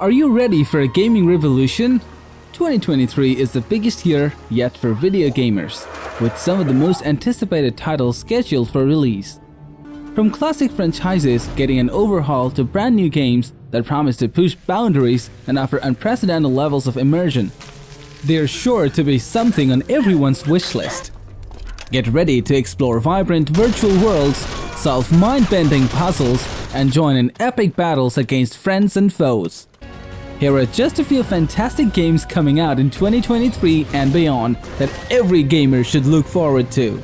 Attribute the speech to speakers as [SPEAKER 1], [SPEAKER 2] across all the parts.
[SPEAKER 1] Are you ready for a gaming revolution? 2023 is the biggest year yet for video gamers, with some of the most anticipated titles scheduled for release. From classic franchises getting an overhaul to brand new games that promise to push boundaries and offer unprecedented levels of immersion, there's sure to be something on everyone's wish list. Get ready to explore vibrant virtual worlds, solve mind-bending puzzles, and join in epic battles against friends and foes. Here are just a few fantastic games coming out in 2023 and beyond that every gamer should look forward to.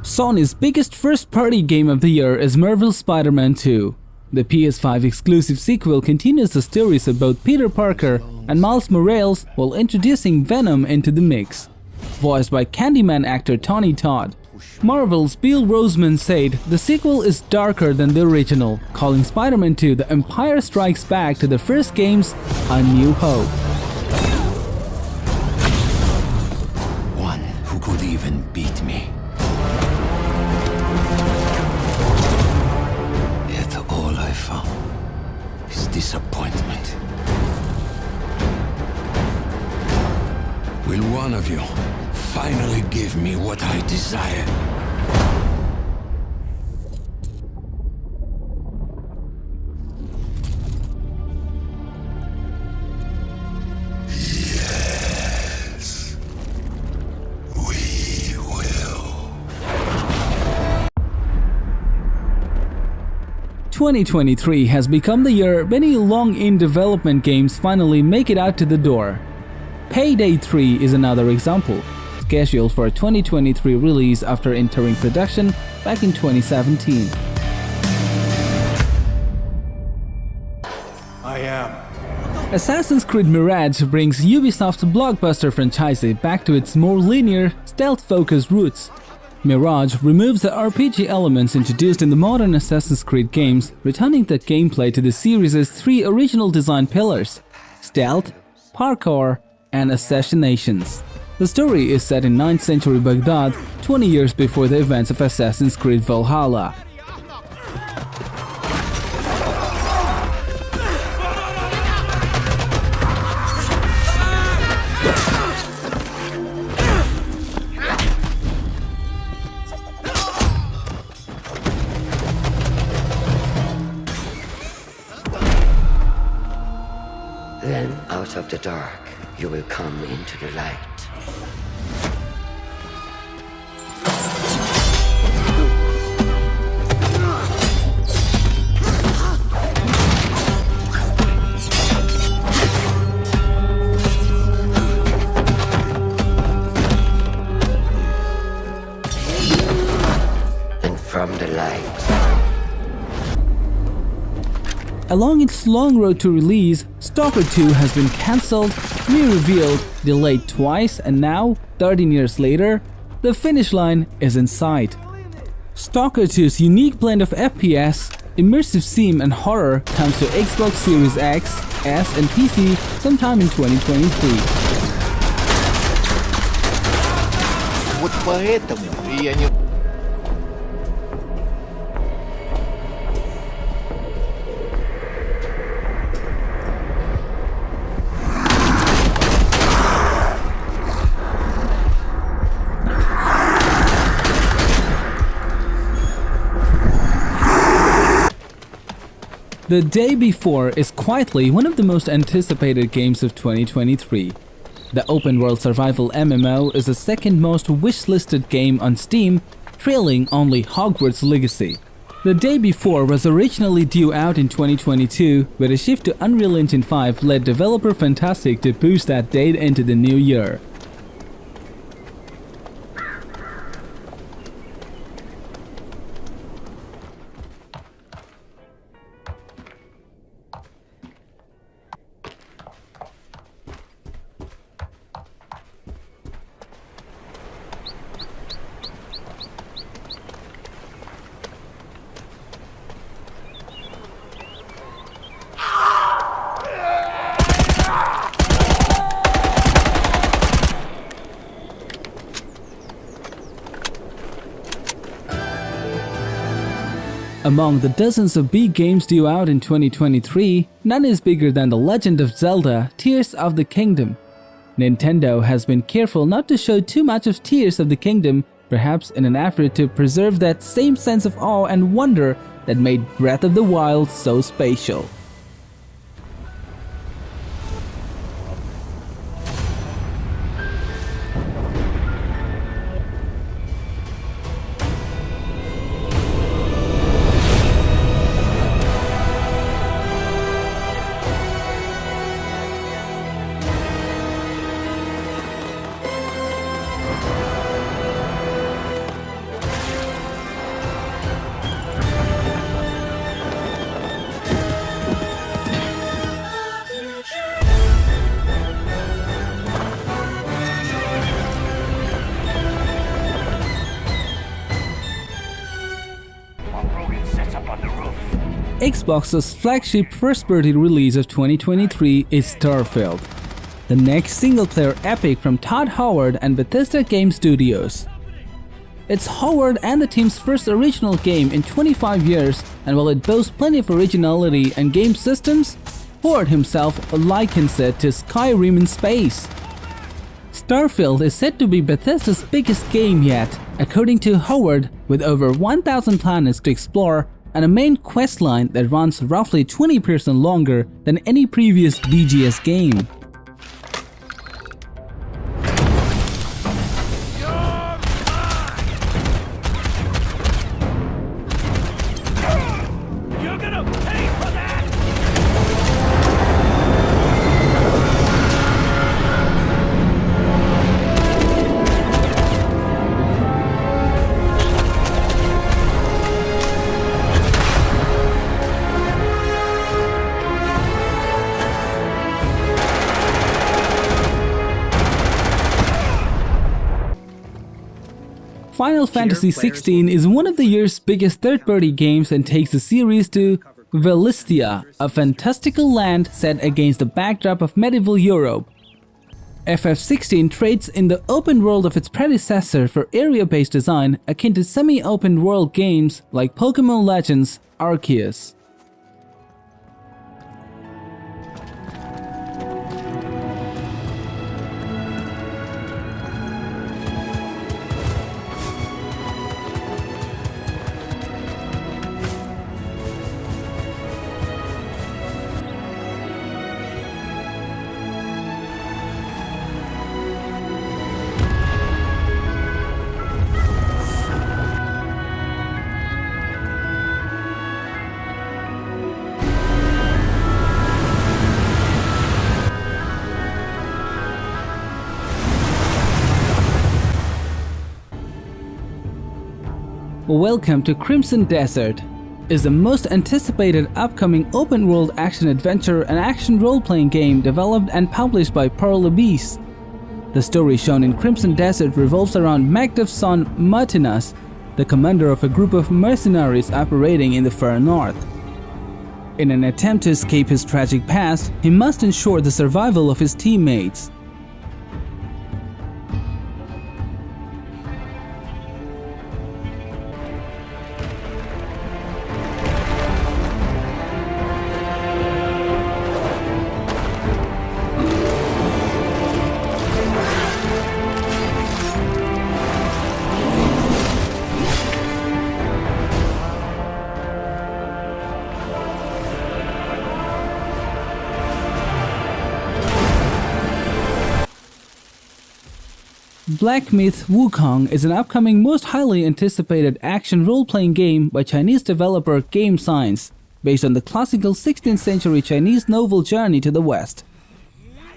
[SPEAKER 1] Sony's biggest first-party game of the year is Marvel's Spider-Man 2. The PS5 exclusive sequel continues the stories of both Peter Parker and Miles Morales while introducing Venom into the mix. Voiced by Candyman actor Tony Todd, Marvel's Bill Roseman said the sequel is darker than the original, calling Spider-Man 2 The Empire Strikes Back to the first game's A New Hope.
[SPEAKER 2] One who could even beat me. All I found is disappointment. Will one of you finally give me what I desire? Yes, we will.
[SPEAKER 1] 2023 has become the year many long-in-development games finally make it out to the door. Payday 3 is another example, scheduled for a 2023 release after entering production back in 2017.
[SPEAKER 3] I am.
[SPEAKER 1] Assassin's Creed Mirage brings Ubisoft's blockbuster franchise back to its more linear, stealth-focused roots. Mirage removes the RPG elements introduced in the modern Assassin's Creed games, returning the gameplay to the series' three original design pillars: stealth, parkour, and assassinations. The story is set in 9th century Baghdad, 20 years before the events of Assassin's Creed Valhalla.
[SPEAKER 4] Then, out of the dark, you will come into the light. And from the light,
[SPEAKER 1] Along its long road to release, Stalker 2 has been cancelled, re-revealed, delayed twice, and now, 13 years later, the finish line is in sight. Stalker 2's unique blend of FPS, immersive sim, and horror comes to Xbox Series X, S, and PC sometime in 2023.
[SPEAKER 3] Вот поэтому я не...
[SPEAKER 1] The Day Before is quietly one of the most anticipated games of 2023. The open-world survival MMO is the second most wish-listed game on Steam, trailing only Hogwarts Legacy. The Day Before was originally due out in 2022, but a shift to Unreal Engine 5 led developer Fantastic to push that date into the new year. Among the dozens of big games due out in 2023, none is bigger than The Legend of Zelda: Tears of the Kingdom. Nintendo has been careful not to show too much of Tears of the Kingdom, perhaps in an effort to preserve that same sense of awe and wonder that made Breath of the Wild so special. Xbox's flagship first-party release of 2023 is Starfield, the next single-player epic from Todd Howard and Bethesda Game Studios. It's Howard and the team's first original game in 25 years, and while it boasts plenty of originality and game systems, Howard himself likens it to Skyrim in space. Starfield is said to be Bethesda's biggest game yet, according to Howard, with over 1,000 planets to explore and a main questline that runs roughly 20% longer than any previous BGS game.
[SPEAKER 3] You're gonna pay for that!
[SPEAKER 1] Final Fantasy XVI is one of the year's biggest third-party games and takes the series to Velistia, a fantastical land set against the backdrop of medieval Europe. FF16 trades in the open world of its predecessor for area-based design akin to semi-open world games like Pokémon Legends Arceus. Welcome to Crimson Desert is the most anticipated upcoming open-world action-adventure and action role-playing game developed and published by Pearl Abyss. The story shown in Crimson Desert revolves around Magdev's son Martinus, the commander of a group of mercenaries operating in the far north. In an attempt to escape his tragic past, he must ensure the survival of his teammates. Black Myth: Wukong is an upcoming most highly anticipated action role-playing game by Chinese developer Game Science, based on the classical 16th century Chinese novel Journey to the West.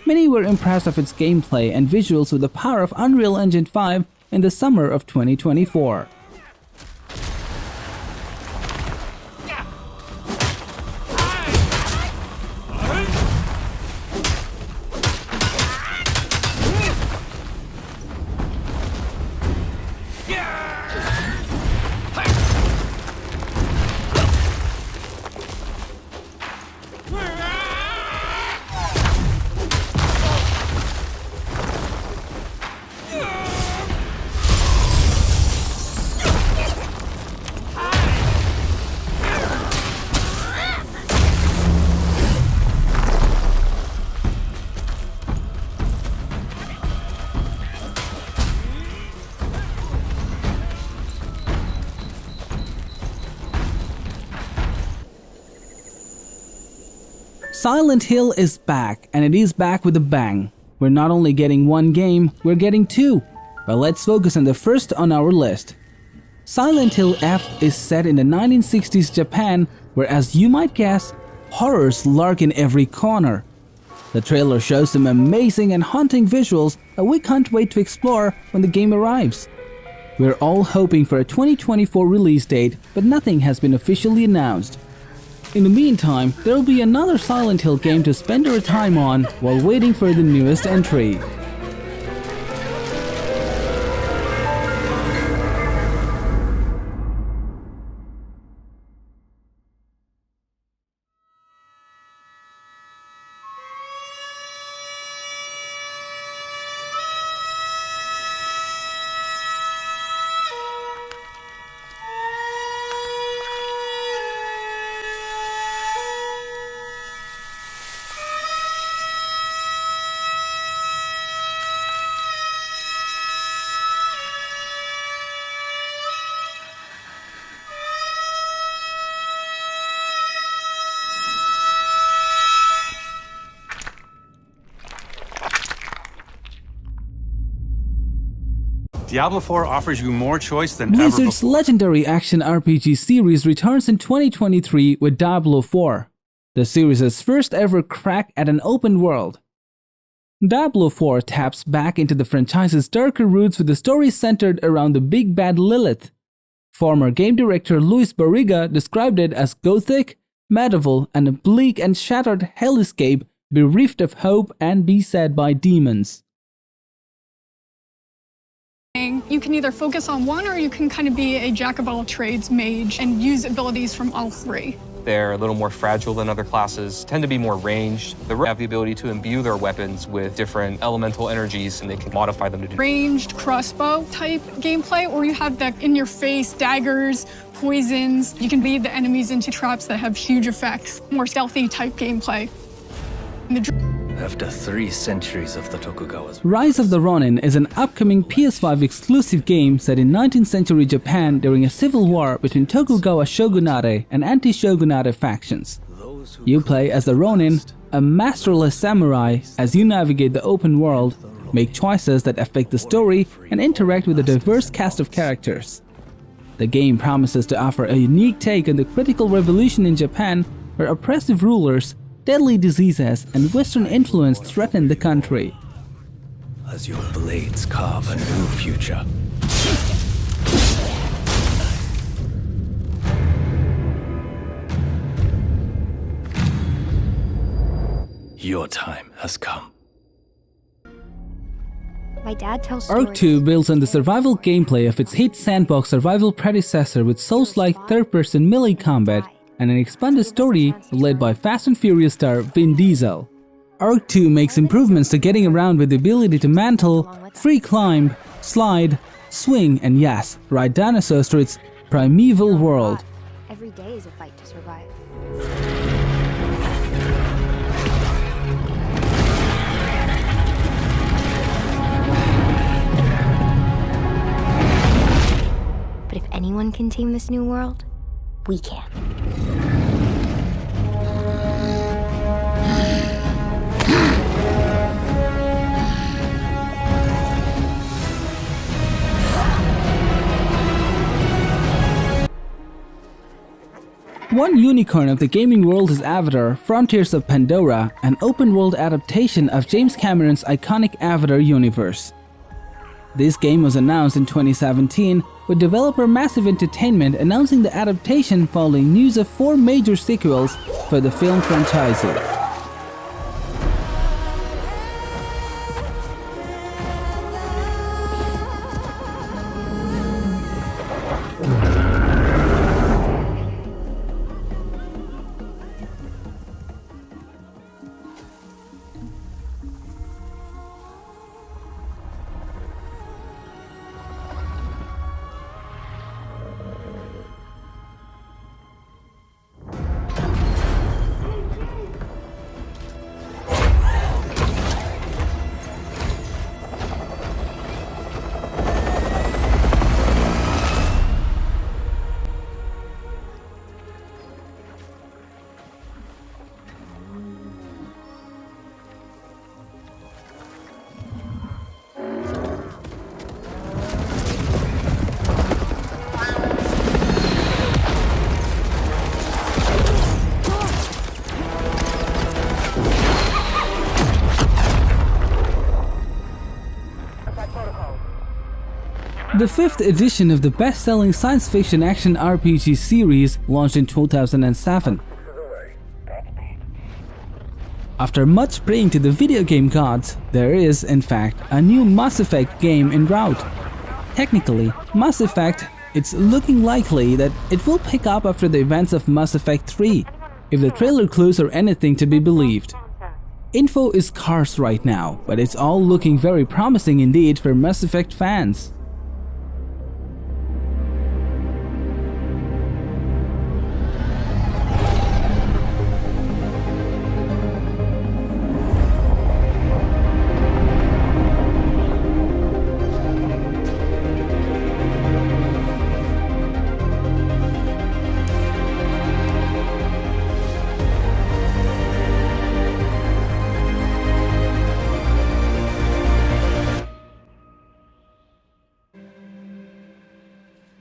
[SPEAKER 1] Many were impressed of its gameplay and visuals with the power of Unreal Engine 5 in the summer of 2024. Silent Hill is back, and it is back with a bang. We're not only getting one game, we're getting two. But let's focus on the first on our list. Silent Hill F is set in the 1960s Japan, where, as you might guess, horrors lurk in every corner. The trailer shows some amazing and haunting visuals that we can't wait to explore when the game arrives. We're all hoping for a 2024 release date, but nothing has been officially announced. In the meantime, there'll be another Silent Hill game to spend our time on while waiting for the newest entry.
[SPEAKER 5] Diablo 4 offers you more choice than ever
[SPEAKER 1] Blizzard's
[SPEAKER 5] before.
[SPEAKER 1] legendary action RPG series returns in 2023 with Diablo 4, the series' first ever crack at an open world. Diablo 4 taps back into the franchise's darker roots with a story centered around the big bad Lilith. Former game director Luis Barriga described it as gothic, medieval, and a bleak and shattered hellscape bereft of hope and beset by demons.
[SPEAKER 6] You can either focus on one or you can kind of be a jack of all trades mage and use abilities from all three.
[SPEAKER 7] They're a little more fragile than other classes, tend to be more ranged. They have the ability to imbue their weapons with different elemental energies, and they can modify them to do
[SPEAKER 6] Ranged crossbow type gameplay, or you have the in-your-face daggers, poisons. You can bait the enemies into traps that have huge effects. More stealthy type gameplay.
[SPEAKER 8] After 3 centuries of the Tokugawa's
[SPEAKER 1] Rise of the Ronin is an upcoming PS5 exclusive game set in 19th century Japan during a civil war between Tokugawa shogunate and anti-shogunate factions. You play as the Ronin, a masterless samurai, as you navigate the open world, make choices that affect the story, and interact with a diverse cast of characters. The game promises to offer a unique take on the critical revolution in Japan, where oppressive rulers, deadly diseases, and Western influence threaten the country.
[SPEAKER 8] as your blades carve a new future. Your time has come.
[SPEAKER 9] My dad tells
[SPEAKER 1] Ark
[SPEAKER 9] stories.
[SPEAKER 1] 2 builds on the survival gameplay of its hit sandbox survival predecessor with Souls-like third-person melee combat and an expanded story led by Fast and Furious star Vin Diesel. Ark 2 makes improvements to getting around with the ability to mantle, free climb, slide, swing, and yes, ride dinosaurs through its primeval world.
[SPEAKER 9] Every day is a fight to survive. But if anyone can tame this new world, we can.
[SPEAKER 1] One unicorn of the gaming world is Avatar: Frontiers of Pandora, an open-world adaptation of James Cameron's iconic Avatar universe. This game was announced in 2017, with developer Massive Entertainment announcing the adaptation following news of 4 major sequels for the film franchise. The 5th edition of the best-selling science fiction action RPG series launched in 2007. After much praying to the video game gods, there is, in fact, a new Mass Effect game en route. Technically, Mass Effect, it's looking likely that it will pick up after the events of Mass Effect 3, if the trailer clues are anything to be believed. Info is scarce right now, but it's all looking very promising indeed for Mass Effect fans.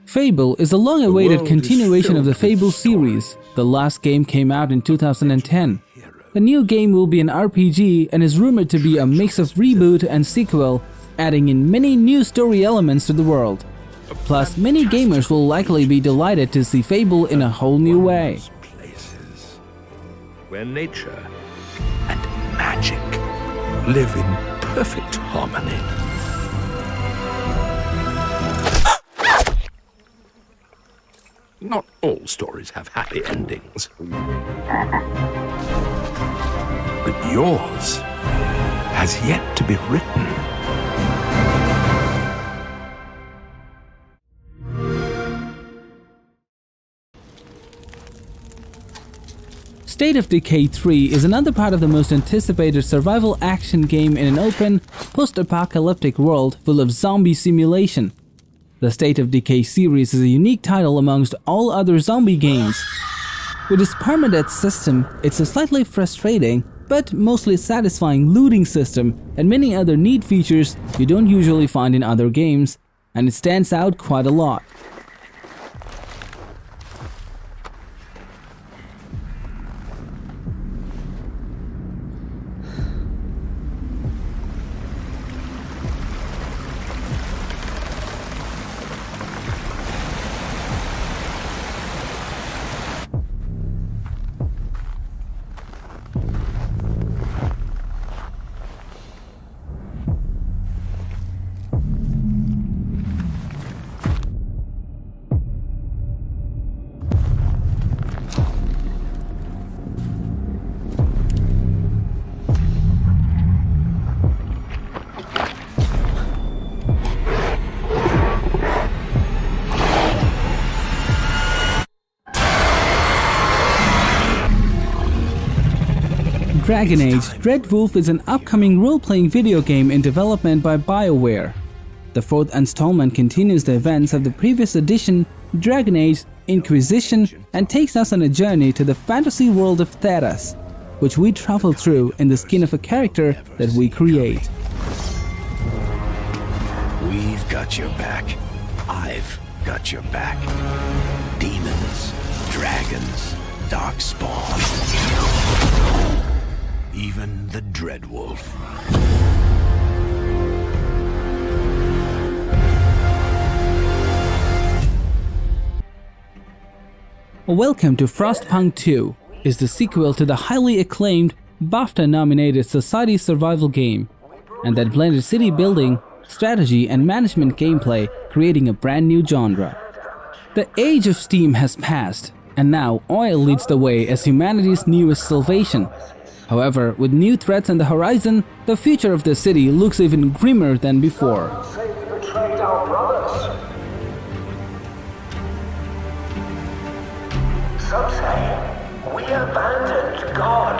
[SPEAKER 1] Fable is a long-awaited continuation of the Fable series. The last game came out in 2010. The new game will be an RPG and is rumored to be a mix of reboot and sequel, adding in many new story elements to the world. Plus, many gamers will likely be delighted to see Fable in a whole new way.
[SPEAKER 2] Places where nature and magic live in perfect harmony. Not all stories have happy endings. But yours has yet to be written.
[SPEAKER 1] State of Decay 3 is another part of the most anticipated survival action game in an open, post-apocalyptic world full of zombie simulation. The State of Decay series is a unique title amongst all other zombie games. With its permadeath system, it's a slightly frustrating but mostly satisfying looting system and many other neat features you don't usually find in other games, and it stands out quite a lot. Dragon Age: Dreadwolf is an upcoming role-playing video game in development by BioWare. The 4th installment continues the events of the previous edition, Dragon Age: Inquisition, and takes us on a journey to the fantasy world of Theras, which we travel through in the skin of a character that we create.
[SPEAKER 2] We've got your back. I've got your back. Demons, dragons, darkspawn. Even the Dreadwolf.
[SPEAKER 1] Welcome to Frostpunk 2 is the sequel to the highly acclaimed, BAFTA-nominated Society survival game, and that blended city building, strategy and management gameplay, creating a brand new genre. The age of Steam has passed, and now oil leads the way as humanity's newest salvation. However, with new threats on the horizon, the future of the city looks even grimmer than before.
[SPEAKER 3] Some say we abandoned God.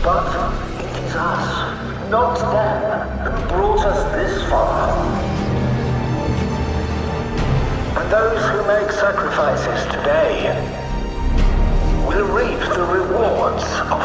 [SPEAKER 3] But it is us, not them, who brought us this far. And those who make sacrifices today will reap the rewards of